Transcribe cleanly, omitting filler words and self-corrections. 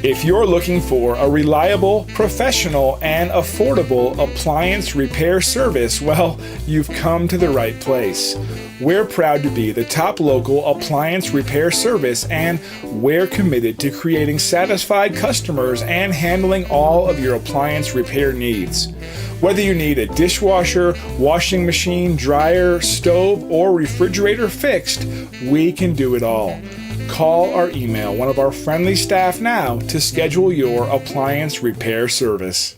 If you're looking for a reliable, professional, and affordable appliance repair service, well, you've come to the right place. We're proud to be the top local appliance repair service, and we're committed to creating satisfied customers and handling all of your appliance repair needs. Whether you need a dishwasher, washing machine, dryer, stove, or refrigerator fixed, we can do it all. Call or email one of our friendly staff now to schedule your appliance repair service.